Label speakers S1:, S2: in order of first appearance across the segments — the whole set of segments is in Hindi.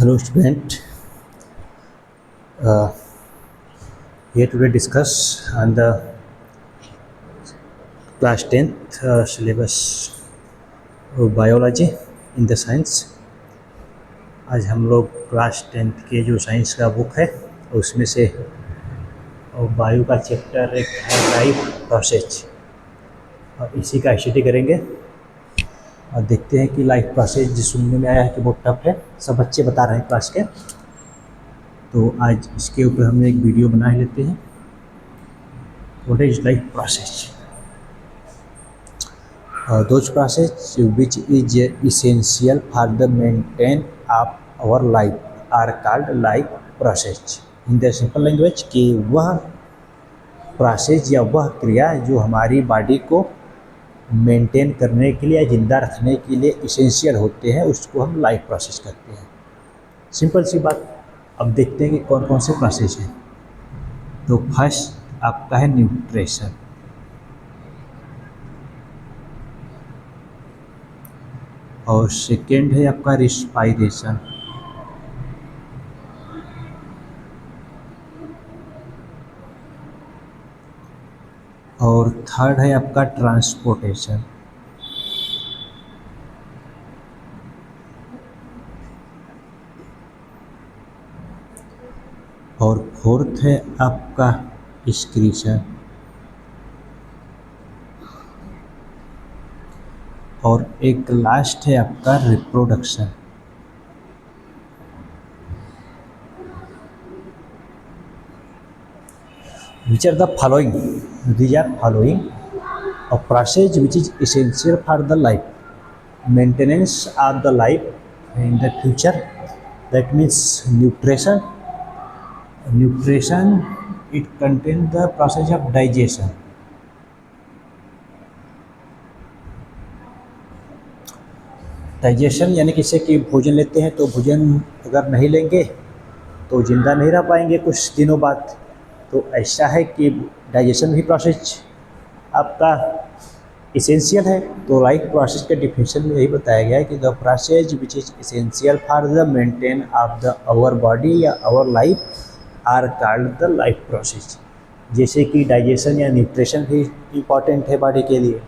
S1: Hello student, uh, here today discuss on the class 10th syllabus of biology in the science। आज हम लोग क्लास 10th के जो साइंस का बुक है उसमें से वायु का चैप्टर एक है लाइफ प्रोसेस, और इसी का स्टडी करेंगे और देखते हैं कि लाइफ प्रोसेस जिस सुनने में आया है कि बहुत टफ है, सब बच्चे बता रहे हैं क्लास के। तो आज इसके ऊपर हम एक वीडियो बना ही लेते हैं। What is life process? Those process which is essential for the maintain of our life are called life process। in the simple language कि वह प्रोसेस या वह क्रिया जो हमारी बॉडी को मेंटेन करने के लिए या जिंदा रखने के लिए इसेंशियल होते हैं उसको हम लाइफ प्रोसेस कहते हैं। सिंपल सी बात। अब देखते हैं कि कौन कौन से प्रोसेस हैं। तो फर्स्ट आपका है न्यूट्रिशन, और सेकेंड है आपका रिस्पायरेशन, और थर्ड है आपका ट्रांसपोर्टेशन, और फोर्थ है आपका एक्सक्रीशन, और एक लास्ट है आपका reproduction. Which are the following? These are following a process which is essential for the life, maintenance of the life in the future. That means nutrition. Nutrition, it contains the process of digestion. Digestion यानी किसी कि भोजन लेते हैं तो भोजन अगर नहीं लेंगे तो जिंदा नहीं रह पाएंगे कुछ दिनों बाद। तो ऐसा है कि डाइजेशन भी प्रोसेस आपका इसेंशियल है। तो लाइफ प्रोसेस के डिफिनेशन में यही बताया गया है कि the process which is essential for the maintain of the our body या our life are called the life process. जैसे कि डाइजेशन या न्यूट्रिशन भी इम्पॉर्टेंट है बॉडी के लिए,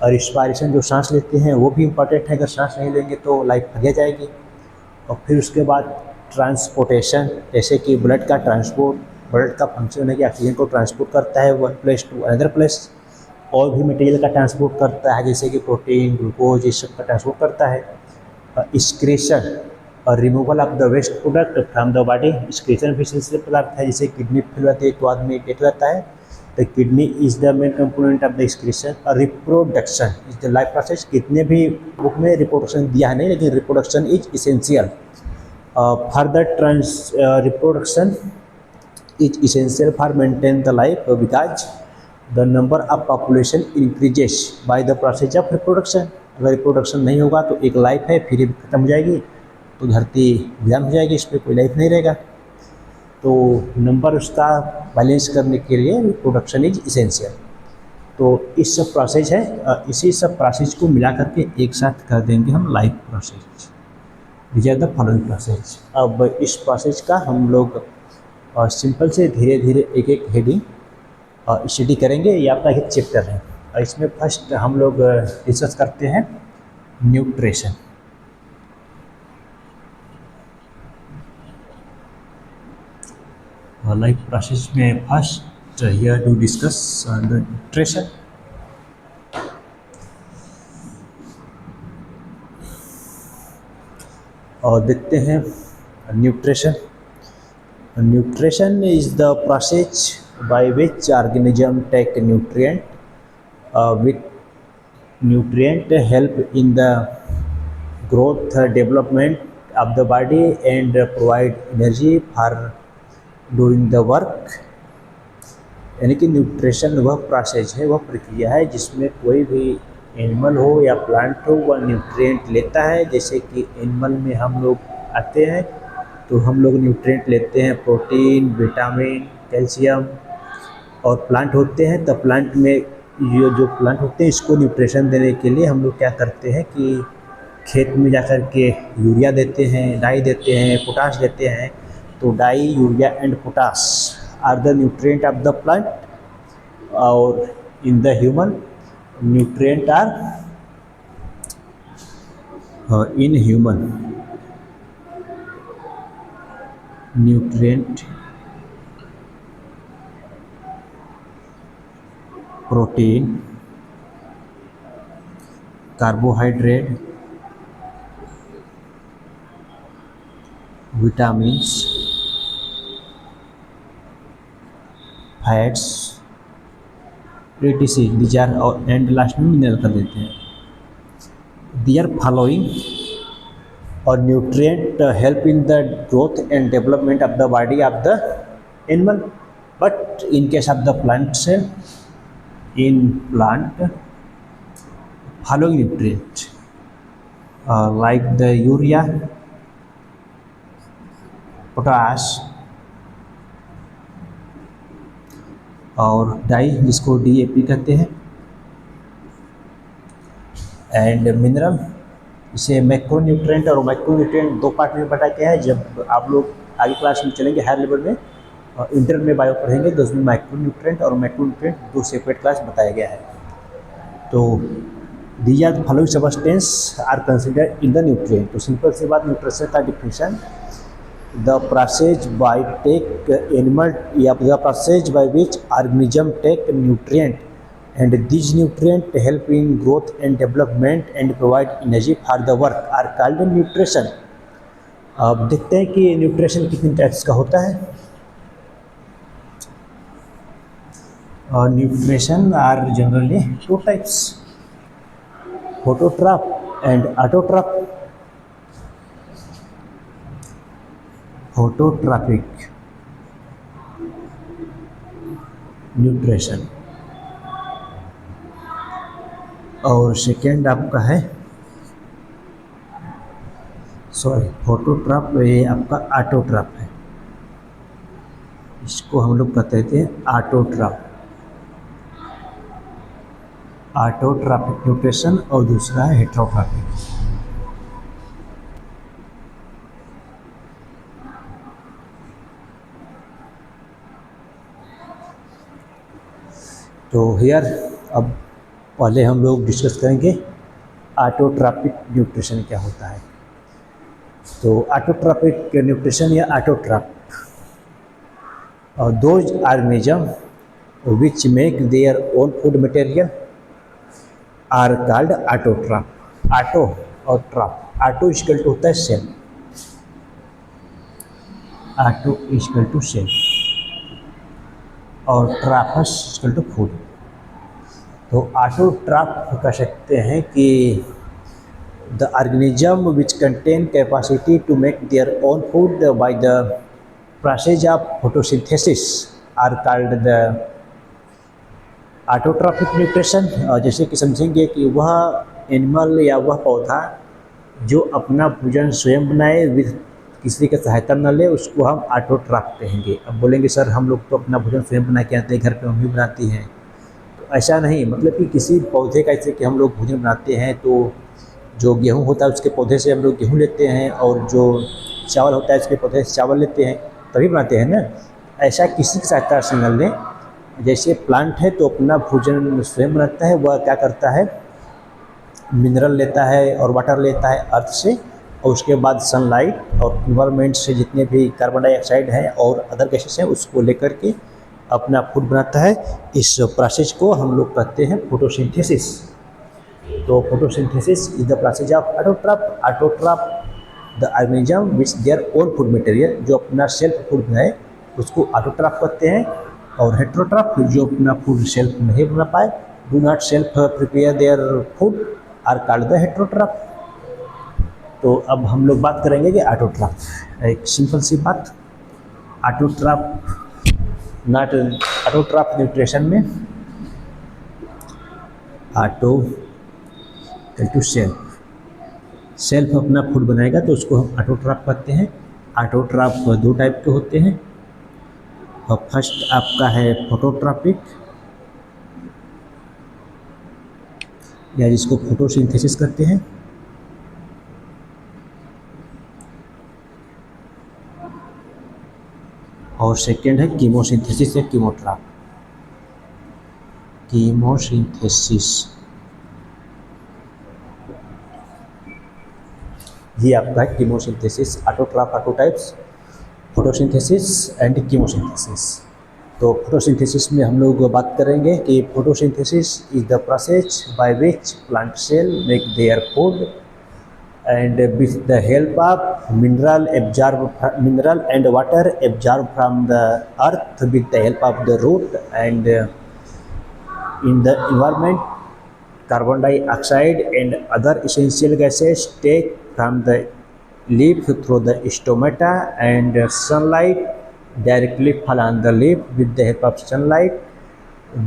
S1: और रिस्पायरेशन जो सांस लेते हैं वो भी इम्पॉर्टेंट है। अगर सांस नहीं लेंगे तो लाइफ फंस जाएगी। और फिर उसके बाद ट्रांसपोर्टेशन, जैसे कि ब्लड का ट्रांसपोर्ट, ब्लड का फंक्शन है कि ऑक्सीजन को ट्रांसपोर्ट करता है one place to another place, और भी मटेरियल का ट्रांसपोर्ट करता है जैसे कि प्रोटीन, ग्लूकोज, इस सब का ट्रांसपोर्ट करता है। एक्सक्रीशन और removal of the waste product from the body, excretion भी सिलसिले पदार्थ है। जैसे किडनी फेल होती है तो आदमी डेथ हो जाता है, तो kidney is the main component of the excretion. और reproduction is the life process. कितने भी बुक में रिप्रोडक्शन दिया है नहीं, लेकिन reproduction is essential for the reproduction is essential for maintain the life because the number of population increases by the process of reproduction। अगर रिप्रोडक्शन नहीं होगा तो एक लाइफ है फिर खत्म हो जाएगी, तो धरती विराम हो जाएगी, इस पर कोई लाइफ नहीं रहेगा। तो नंबर उसका बैलेंस करने के लिए रिप्रोडक्शन इज इसेंशियल। तो इस सब प्रोसेस है, इसी सब प्रोसेस को मिला करके एक साथ कर देंगे हम life process. This are the following process. अब इस प्रोसेस का हम लोग और सिंपल से धीरे धीरे एक एक हेडिंग और स्टडी करेंगे। ये आपका एक चैप्टर है, और इसमें फर्स्ट हम लोग डिस्कस करते हैं न्यूट्रिशन। लाइफ प्रोसेस में first here to discuss the nutrition. और देखते हैं nutrition. Nutrition is the process by which organism take nutrient, with nutrient help in the growth development of the body and provide energy for doing the work। यानी कि न्यूट्रिशन वह प्रोसेस है, वह प्रक्रिया है जिसमें कोई भी एनिमल हो या प्लांट हो वह न्यूट्रिएंट लेता है। जैसे कि एनिमल में हम लोग आते हैं तो हम लोग न्यूट्रिएंट लेते हैं प्रोटीन, विटामिन, कैल्शियम, और प्लांट होते हैं तो प्लांट में ये जो प्लांट होते हैं इसको न्यूट्रिशन देने के लिए हम लोग क्या करते हैं कि खेत में जाकर के यूरिया देते हैं, डाई देते हैं, पोटाश देते हैं, तो डाई, urea and potash are the nutrient of the plant, और in the human nutrient are in human nutrient protein, carbohydrate, vitamins, fats, etc. these are and last में मिनरल कर देते हैं. They are following or nutrient help in the growth and development of the body of the animal, but in case of the plant cell, in plant following nutrient like the urea, potash और डाई जिसको DAP कहते हैं, एंड मिनरल, इसे मैक्रोन्यूट्रिएंट और माइक्रोन्यूट्रिएंट दो पार्ट में बांटा गया है. जब आप लोग आगे क्लास में चलेंगे हायर लेवल में और इंटर में बायो पढ़ेंगे तो उसमें माइक्रोन्यूट्रिएंट और मैक्रोन्यूट्रिएंट दो सेपरेट क्लास बताया गया है. तो these are the following substance are considered in the nutrient. तो सिंपल सी बात, न्यूट्रिशन का definition, the process by take animal या the process by which organism take nutrient and these nutrients help in growth and development and provide energy for the work are called nutrition. अब देखते हैं कि न्यूट्रिशन कितने टाइप्स का होता है. और nutrition are generally two types, phototroph and autotroph. Phototrophic nutrition और सेकेंड आपका है, सॉरी फोटोट्रॉप, ये आपका ऑटोट्रॉप है. इसको हम लोग कहते हैं ऑटोट्रॉप, ऑटोट्रॉपिक न्यूट्रिशन, और दूसरा है हेटेरोट्रॉपिक. तो हियर अब पहले हम लोग डिस्कस करेंगे ऑटोट्रॉपिक न्यूट्रिशन क्या होता है. तो ऑटोट्रॉपिक न्यूट्रिशन या autotroph, those organism which make their own food material are called autotroph. Auto और ट्रॉप, ऑटो इक्वल टू होता है cell, auto equal to cell, और ट्रॉपस इक्वल टू फूड. तो ऑटोट्रॉप कह सकते हैं कि the organism which contain capacity to make their own food by the process of photosynthesis are called the autotrophic nutrition. जैसे कि समझेंगे कि वह एनिमल या वह पौधा जो अपना भोजन स्वयं बनाए, विद किसी का सहायता न ले, उसको हम ऑटोट्रॉप कहेंगे. अब बोलेंगे सर हम लोग तो अपना भोजन स्वयं बना के आते हैं, घर पे मम्मी बनाती हैं. ऐसा नहीं, मतलब कि किसी पौधे का, जैसे कि हम लोग भोजन बनाते हैं तो जो गेहूँ होता है उसके पौधे से हम लोग गेहूँ लेते हैं, और जो चावल होता है उसके पौधे से चावल लेते हैं, तभी बनाते हैं ना. ऐसा किसी की सहायता से न लें. जैसे प्लांट है तो अपना भोजन स्वयं बनाता है, वह क्या करता है, मिनरल लेता है और वाटर लेता है अर्थ से, और उसके बाद सनलाइट और इन्वायरमेंट से जितने भी कार्बन डाइऑक्साइड हैं और अदर गैसेस हैं उसको लेकर के अपना फूड बनाता है. इस प्रोसेस को हम लोग कहते हैं फोटोसिंथेसिस. तो photosynthesis is the process of autotroph. Autotroph the organism which there own food material, जो अपना सेल्फ फूड बनाए उसको ऑटोट्रॉप कहते हैं. और हेटेरोट्रॉप जो अपना फूड सेल्फ नहीं बना पाए, do not self prepare their food, are called the heterotroph. तो अब हम लोग बात करेंगे कि ऑटोट्रॉप, एक सिंपल सी बात, ऑटोट्रॉप नॉट ऑटोट्रॉप न्यूट्रिशन में ऑटो टू सेल्फ, सेल्फ अपना फूड बनाएगा तो उसको हम ऑटोट्रॉप कहते हैं. ऑटोट्रॉप दो टाइप के होते हैं. और फर्स्ट आपका है फोटोट्रॉपिक, या जिसको फोटोसिंथेसिस कहते हैं, और सेकेंड है कीमोसिंथेसिस या कीमोट्रॉप। कीमोसिंथेसिस ये आपका है chemosynthesis, autotroph, autotypes, photosynthesis and chemosynthesis. तो फोटोसिंथेसिस में हम लोग बात करेंगे कि photosynthesis is the process by which plant cell make their food and with the help of mineral and water absorbed from the earth with the help of the root and in the environment, carbon dioxide and other essential gases take from the leaf through the stomata and sunlight directly fall on the leaf. With the help of sunlight,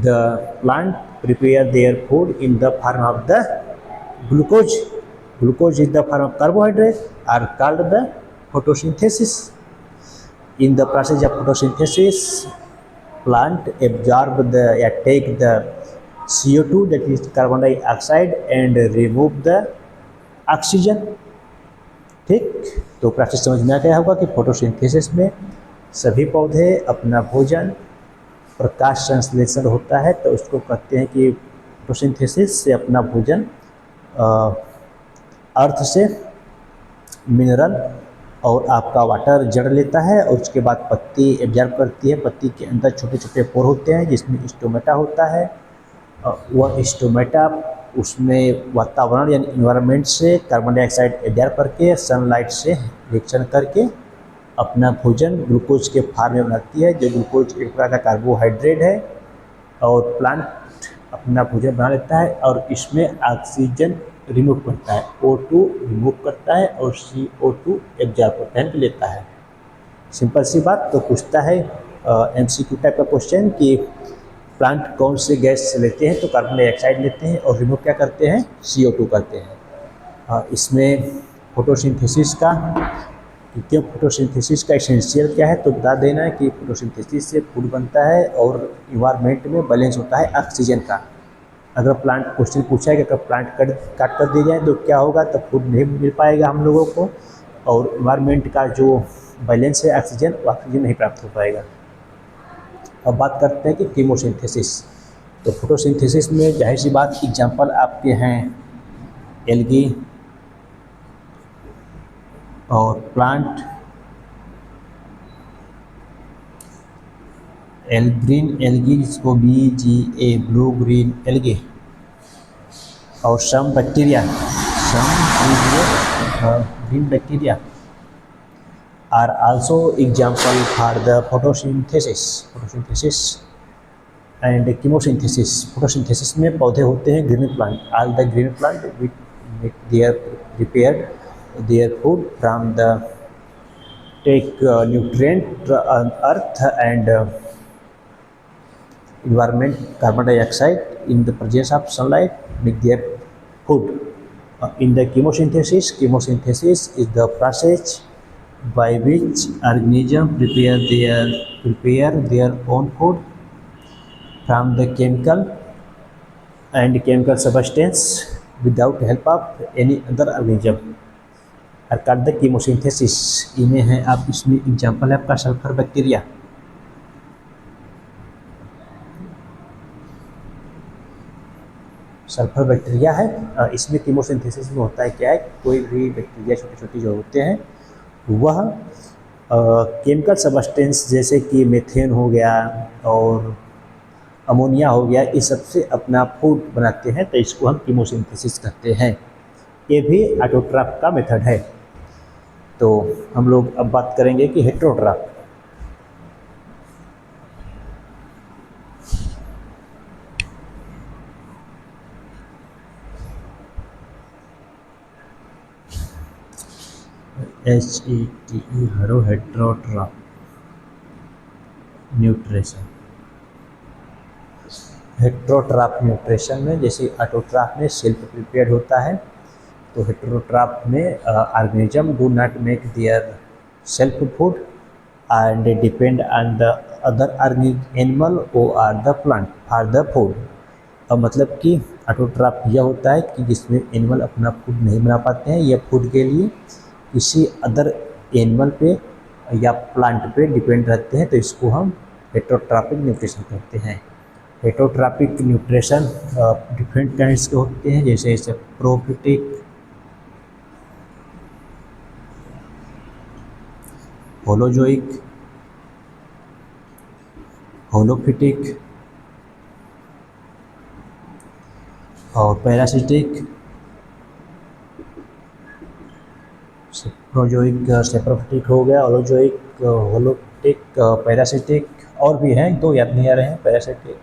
S1: the plant prepare their food in the form of the glucose. Glucose is the form of carbohydrate are called the photosynthesis. In the process of photosynthesis, plant absorb the take the CO2, that is carbon dioxide, and remove the oxygen. ठीक, तो प्रोसेस समझ में आ गया होगा कि फोटोसिंथेसिस में सभी पौधे अपना भोजन प्रकाश संश्लेषण होता है तो उसको कहते हैं कि फोटोसिंथेसिस से अपना भोजन अर्थ से मिनरल और आपका वाटर जड़ लेता है और उसके बाद पत्ती एब्जॉर्ब करती है। पत्ती के अंदर छोटे छोटे पोर होते हैं जिसमें स्टोमेटा होता है। वह स्टोमेटा उसमें वातावरण यानी इन्वायरमेंट से कार्बन डाइऑक्साइड एब्जॉर्ब करके सनलाइट से रिएक्शन करके अपना भोजन ग्लूकोज के फॉर्म में बनाती है, जो ग्लूकोज एक प्रकार का कार्बोहाइड्रेट है। और प्लांट अपना भोजन बना लेता है और इसमें ऑक्सीजन रिमूव करता है, O2 रिमूव करता है और CO2 एब्जॉर्ब करता है, लेता है। सिंपल सी बात। तो पूछता है MCQ टाइप का क्वेश्चन कि प्लांट कौन से गैस लेते हैं, तो कार्बन डाइऑक्साइड लेते हैं और रिमूव क्या करते हैं, CO2 करते हैं। इसमें फोटोसिंथेसिस का क्यों फोटोसिंथेसिस का एसेंशियल क्या है तो बता देना है कि फोटोसिंथेसिस से फूड बनता है और इन्वायरमेंट में बैलेंस होता है ऑक्सीजन का। अगर प्लांट क्वेश्चन पूछा है कि अगर प्लांट काट कर दिया जाए तो क्या होगा, तो फूड नहीं मिल पाएगा हम लोगों को और इन्वायरमेंट का जो बैलेंस है ऑक्सीजन नहीं प्राप्त हो पाएगा। अब बात करते हैं कि कीमोसिंथेसिस। तो फोटोसिंथेसिस में जाहिर सी बात एग्जांपल आपके हैं एल्गी और प्लांट ग्रीन एल्गी जिसको BGA ब्लू ग्रीन एल्गी और some bacteria green bacteria are also example for the photosynthesis and chemosynthesis। photosynthesis में पौधे होते हैं green plant, all the green plant with their prepared their food from the take nutrient earth and environment carbon dioxide in the presence of sunlight make their food। In the chemosynthesis is the process by which organisms prepare their own food from the chemical substance without help of any other organism are called the chemosynthesis। इन्हें हैं आप इसमें एग्जांपल है आपका सल्फर बैक्टीरिया। सल्फर बैक्टीरिया है, इसमें कीमोसिंथेसिस में होता है क्या है, कोई भी बैक्टीरिया छोटे छोटे जो होते हैं वह केमिकल सबस्टेंस जैसे कि मीथेन हो गया और अमोनिया हो गया, इस सब से अपना फूड बनाते हैं, तो इसको हम कीमोसिंथेसिस कहते हैं। ये भी ऑटोट्रॉफ का मेथड है। तो हम लोग अब बात करेंगे कि heterotroph. HETE heterotroph nutrition. Heterotroph nutrition में जैसे ऑटोट्रॉफ में सेल्फ प्रिपेयर्ड होता है, तो हेटेरोट्रॉफ में organism do not make their self food and depend on the other animal और the plant for the food. अब मतलब कि ऑटोट्रॉफ यह होता है कि जिसमें एनिमल अपना फूड नहीं बना पाते हैं, यह फूड के लिए किसी अदर एनिमल पे या प्लांट पे डिपेंड रहते हैं, तो इसको हम हेटेरोट्रॉपिक न्यूट्रिशन कहते हैं। हेटेरोट्रॉपिक न्यूट्रिशन डिफरेंट काइंड्स के होते हैं, जैसे सेप्रोफिटिक, होलोजोइक, होलोफिटिक और पैरासिटिक। सेप्रोजोइक, सेप्रोफिटिक हो गया, होलोजोइक, होलोफिटिक, पैरासिटिक, और भी हैं, दो याद नहीं आ रहे हैं। पैरासिटिक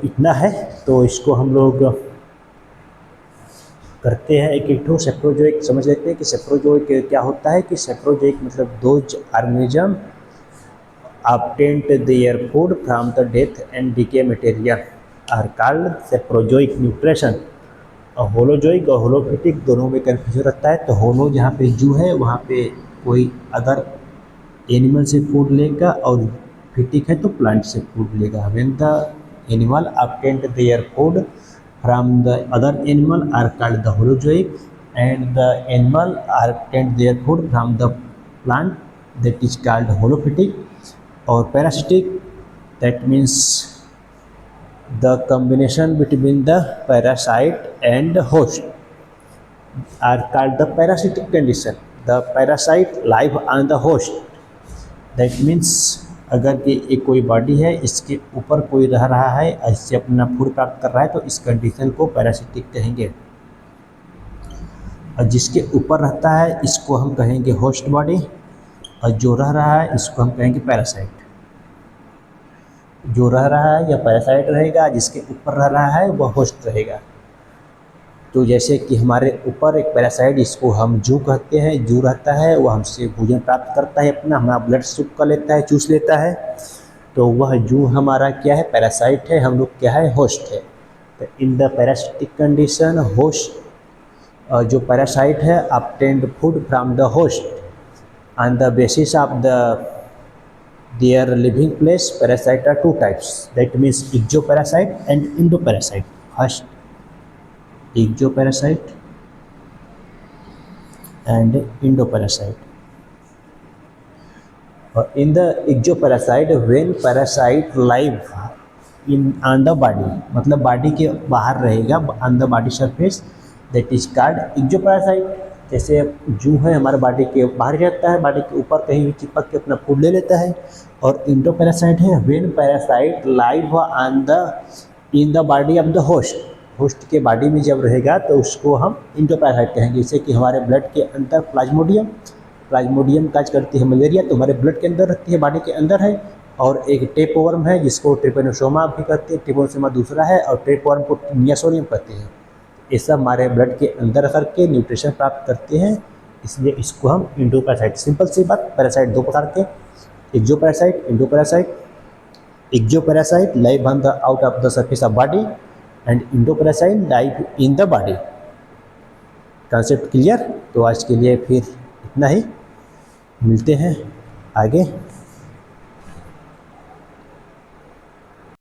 S1: इतना है, तो इसको हम लोग करते हैं एक एक ठो। सेप्रोजोइक समझ लेते हैं कि सेप्रोजोइक क्या होता है। कि सेप्रोजोइक मतलब those organism obtained their food from the death and decay material are called saprozoic nutrition. और होलोजोइक और होलोफिटिक दोनों में कन्फ्यूजन रहता है। तो होलो जहाँ पे जू है वहाँ पे कोई अदर एनिमल से फूड लेगा, और फिटिक है तो प्लांट से फूड लेगा। When the animal obtained their food from the other animal are called the holozoic, and the animal obtained their food from the plant, that is called holophytic। और parasitic, that means the combination between the parasite and host are called the parasitic condition। The parasite live on the host, that means अगर कि एक कोई बॉडी है, इसके ऊपर कोई रह रहा है, इससे अपना फूड प्राप्त कर रहा है, तो इस कंडीशन को पैरासिटिक कहेंगे। और जिसके ऊपर रहता है इसको हम कहेंगे होस्ट बॉडी, और जो रह रहा है इसको हम कहेंगे पैरासाइट। जो रह रहा है या पैरासाइट रहेगा, जिसके ऊपर रह रहा है वह होस्ट रहेगा। तो जैसे कि हमारे ऊपर एक पैरासाइट, इसको हम जू कहते हैं, जू रहता है, वह हमसे भोजन प्राप्त करता है, अपना हमारा ब्लड सुख कर लेता है, चूस लेता है, तो वह जू हमारा क्या है, पैरासाइट है, हम लोग क्या है, होस्ट है। तो in the parasitic condition host, जो पैरासाइट है obtained food from the host on the basis of their living place। parasite are two types, that means exoparasite and endoparasite। first exoparasite and endoparasite। in the exoparasite, when parasite live in on the body, मतलब बॉडी के बाहर रहेगा, on the body surface, that is called exoparasite। जैसे जू है हमारे बॉडी के बाहर रहता है, बॉडी के ऊपर कहीं भी चिपक के अपना फूड ले लेता है। और इंडोपैरासाइट है when parasite live on the in the body of the host, host के बॉडी में जब रहेगा तो उसको हम इंडोपैरासाइट कहेंगे। जैसे कि हमारे ब्लड के अंदर प्लाज्मोडियम काज करती है मलेरिया, तो हमारे ब्लड के अंदर रहती है, बॉडी के अंदर है। और एक टेपवर्म है जिसको ट्रिपेनोसोमा भी कहते हैं, ट्रिपेनोसोमा दूसरा है, और टेपवर्म को नियासोरियम कहते हैं। ये सब हमारे ब्लड के अंदर करके न्यूट्रिशन प्राप्त करते हैं, इसलिए इसको हम इंडोपैरासाइट। सिंपल सी बात, पैरासाइट दो प्रकार के, ectoparasite, endoparasite. Ectoparasite live on the out of the surface of body, and endoparasite live in the body. Concept clear? तो आज के लिए फिर इतना ही, मिलते हैं आगे।